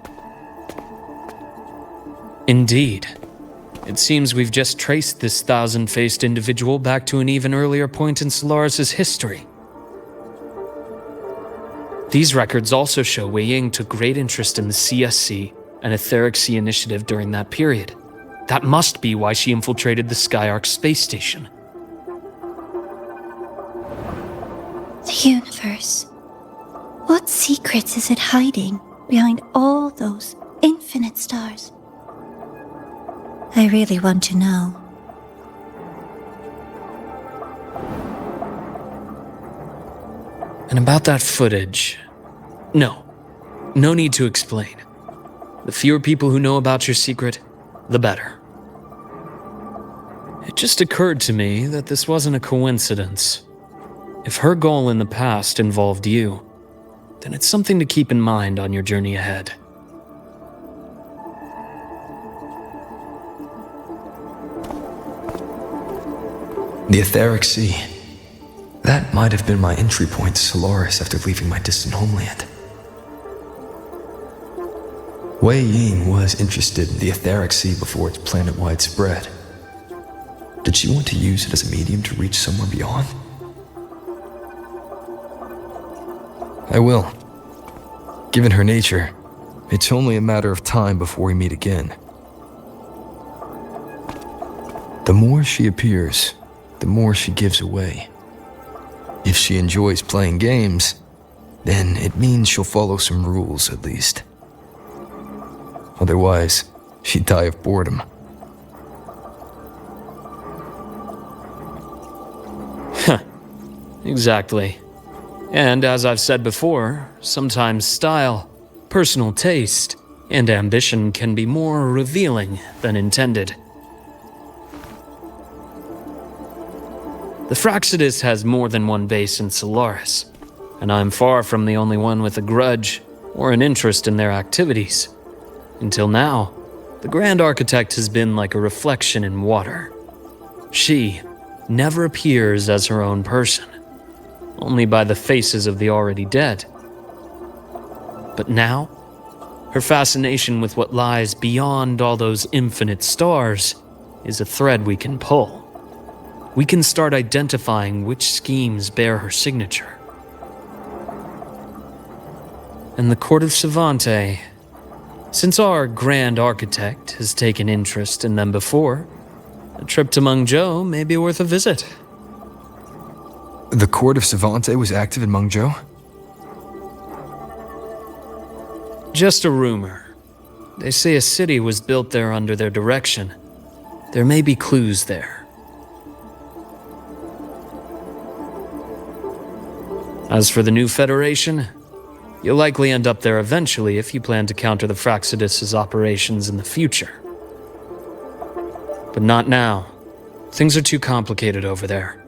Indeed. It seems we've just traced this thousand-faced individual back to an even earlier point in Solaris' history. These records also show Wei Ying took great interest in the CSC and Etheric Sea Initiative during that period. That must be why she infiltrated the Skyark space station. The universe. What secrets is it hiding behind all those infinite stars? I really want to know. And about that footage, no need to explain. The fewer people who know about your secret, the better. It just occurred to me that this wasn't a coincidence. If her goal in the past involved you, then it's something to keep in mind on your journey ahead. The Etheric Sea. That might have been my entry point to Solaris after leaving my distant homeland. Wei Ying was interested in the Etheric Sea before its planet-wide spread. Did she want to use it as a medium to reach somewhere beyond? I will. Given her nature, it's only a matter of time before we meet again. The more she appears, the more she gives away. If she enjoys playing games, then it means she'll follow some rules at least. Otherwise, she'd die of boredom. Exactly. And as I've said before, sometimes style, personal taste, and ambition can be more revealing than intended. The Fraxidus has more than one base in Solaris, and I'm far from the only one with a grudge or an interest in their activities. Until now, the Grand Architect has been like a reflection in water. She never appears as her own person, only by the faces of the already dead. But now, her fascination with what lies beyond all those infinite stars is a thread we can pull. We can start identifying which schemes bear her signature. And the Court of Savante, since our Grand Architect has taken interest in them before, a trip to Mengzhou may be worth a visit. The Court of Savante was active in Mengzhou? Just a rumor. They say a city was built there under their direction. There may be clues there. As for the new Federation, you'll likely end up there eventually if you plan to counter the Fraxidus' operations in the future. But not now. Things are too complicated over there,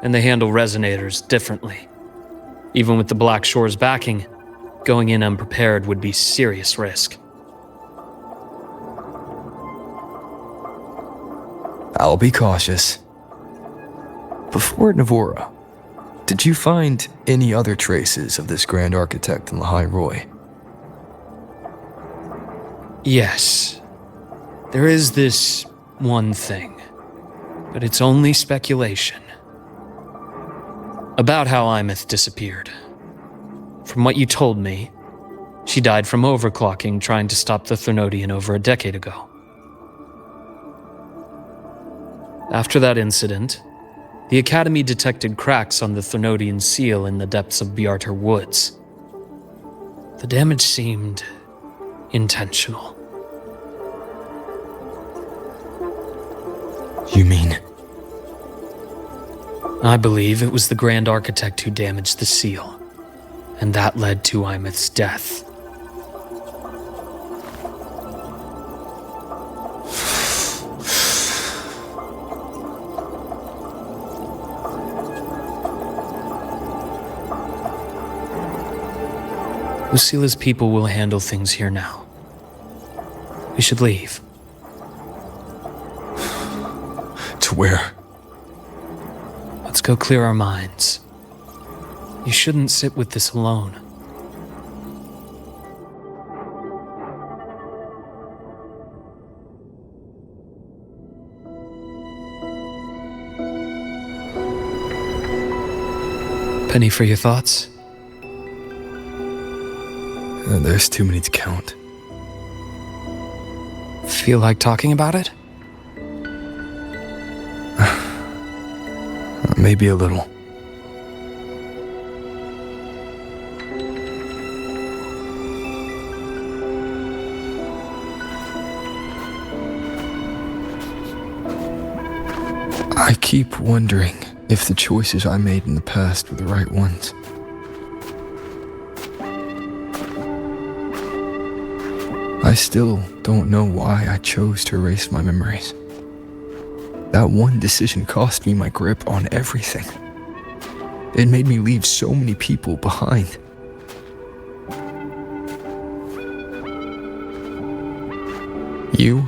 and they handle resonators differently. Even with the Black Shore's backing, going in unprepared would be serious risk. I'll be cautious. Before Navora, did you find any other traces of this Grand Architect in Lahai Roy? Yes. There is this one thing, but it's only speculation. About how Imeth disappeared. From what you told me, she died from overclocking trying to stop the Threnodian over a decade ago. After that incident, the Academy detected cracks on the Threnodian seal in the depths of Biarter Woods. The damage seemed intentional. You mean? I believe it was the Grand Architect who damaged the seal, and that led to Imeth's death. Lucila's people will handle things here now. We should leave. To where? Let's go clear our minds. You shouldn't sit with this alone. Penny for your thoughts? There's too many to count. Feel like talking about it? Maybe a little. I keep wondering if the choices I made in the past were the right ones. I still don't know why I chose to erase my memories. That one decision cost me my grip on everything. It made me leave so many people behind. You,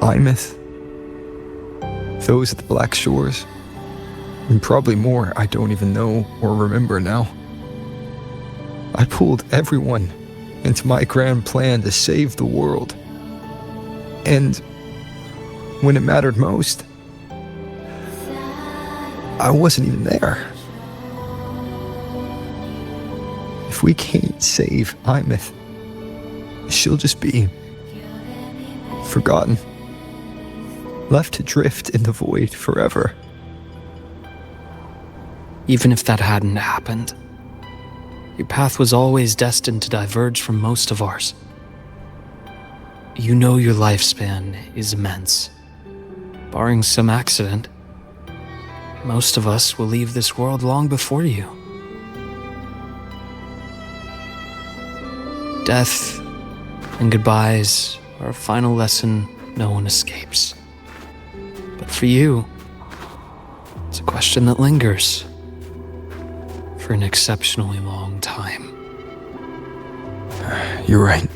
Imeth, those at the Black Shores, and probably more I don't even know or remember now. I pulled everyone into my grand plan to save the world. And when it mattered most, I wasn't even there. If we can't save Imeth, she'll just be forgotten, left to drift in the void forever. Even if that hadn't happened, your path was always destined to diverge from most of ours. You know your lifespan is immense. Barring some accident, most of us will leave this world long before you. Death and goodbyes are a final lesson no one escapes. But for you, it's a question that lingers for an exceptionally long time. You're right.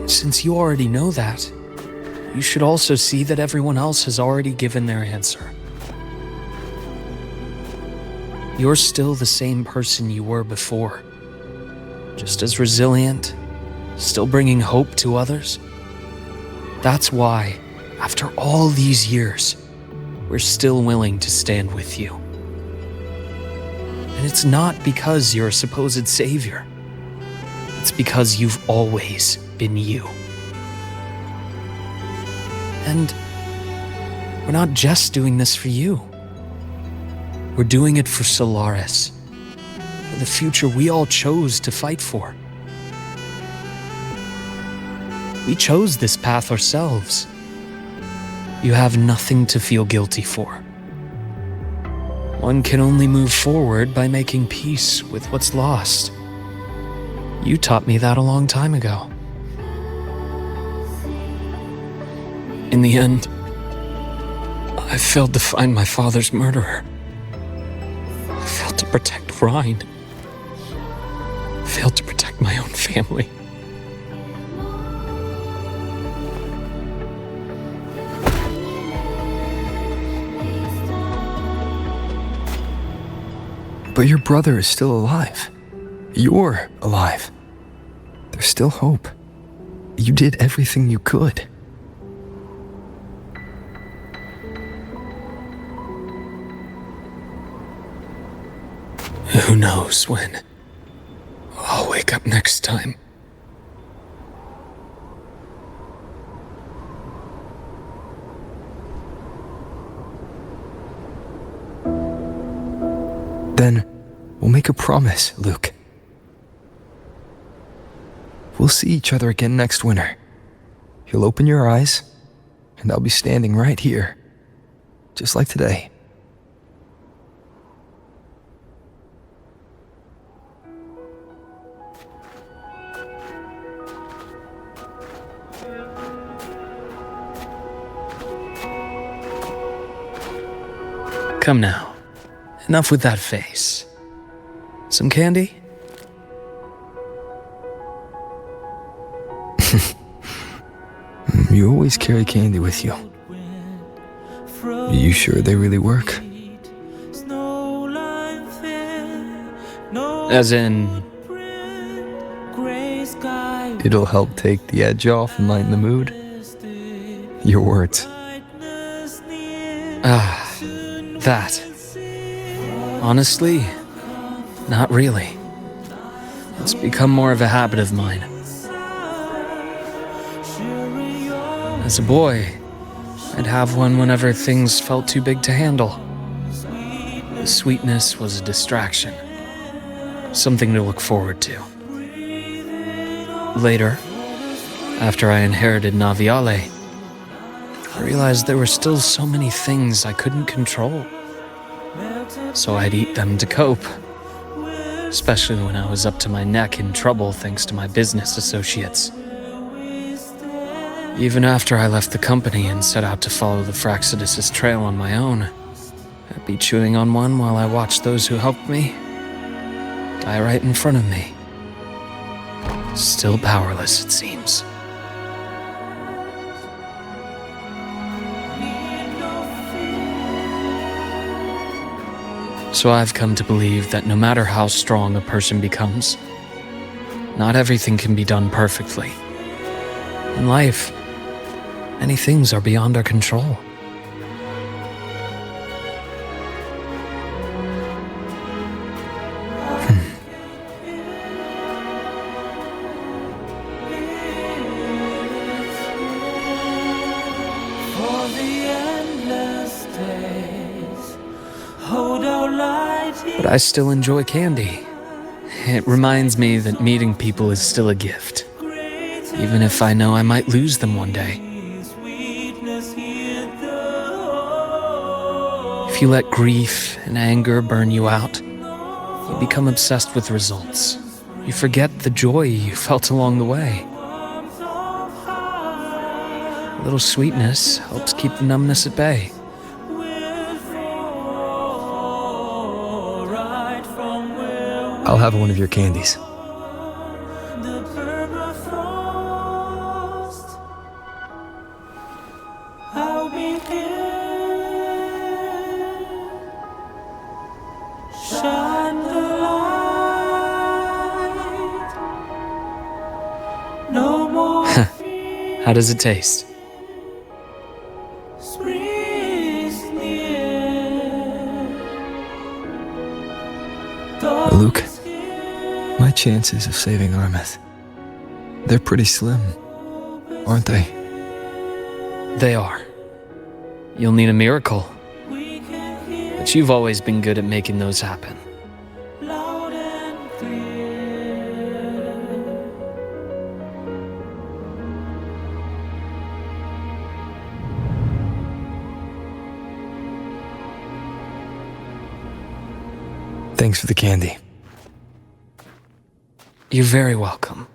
Since you already know that, you should also see that everyone else has already given their answer. You're still the same person you were before, just as resilient, still bringing hope to others. That's why, after all these years, we're still willing to stand with you. And it's not because you're a supposed savior. It's because you've always been you. And we're not just doing this for you. We're doing it for Solaris, for the future we all chose to fight for. We chose this path ourselves. You have nothing to feel guilty for. One can only move forward by making peace with what's lost. You taught me that a long time ago. In the end, I failed to find my father's murderer. I failed to protect Rhine. I failed to protect my own family. But your brother is still alive. You're alive. There's still hope. You did everything you could. Who knows when I'll wake up next time. Then we'll make a promise, Luke. We'll see each other again next winter. You'll open your eyes, and I'll be standing right here, just like today. Come now. Enough with that face. Some candy? You always carry candy with you. Are you sure they really work? As in... It'll help take the edge off and lighten the mood? Your words. Ah, that. Honestly, not really. It's become more of a habit of mine. As a boy, I'd have one whenever things felt too big to handle. The sweetness was a distraction, something to look forward to. Later, after I inherited Naviale, I realized there were still so many things I couldn't control. So I'd eat them to cope, especially when I was up to my neck in trouble thanks to my business associates. Even after I left the company and set out to follow the Fraxidus' trail on my own, I'd be chewing on one while I watched those who helped me die right in front of me. Still powerless, it seems. So I've come to believe that no matter how strong a person becomes, not everything can be done perfectly. In life, many things are beyond our control. But I still enjoy candy. It reminds me that meeting people is still a gift, even if I know I might lose them one day. If you let grief and anger burn you out, you become obsessed with results. You forget the joy you felt along the way. A little sweetness helps keep the numbness at bay. I'll have one of your candies. How does it taste? Luke, my chances of saving Armeth, they're pretty slim, aren't they? They are. You'll need a miracle. But you've always been good at making those happen. Thanks for the candy. You're very welcome.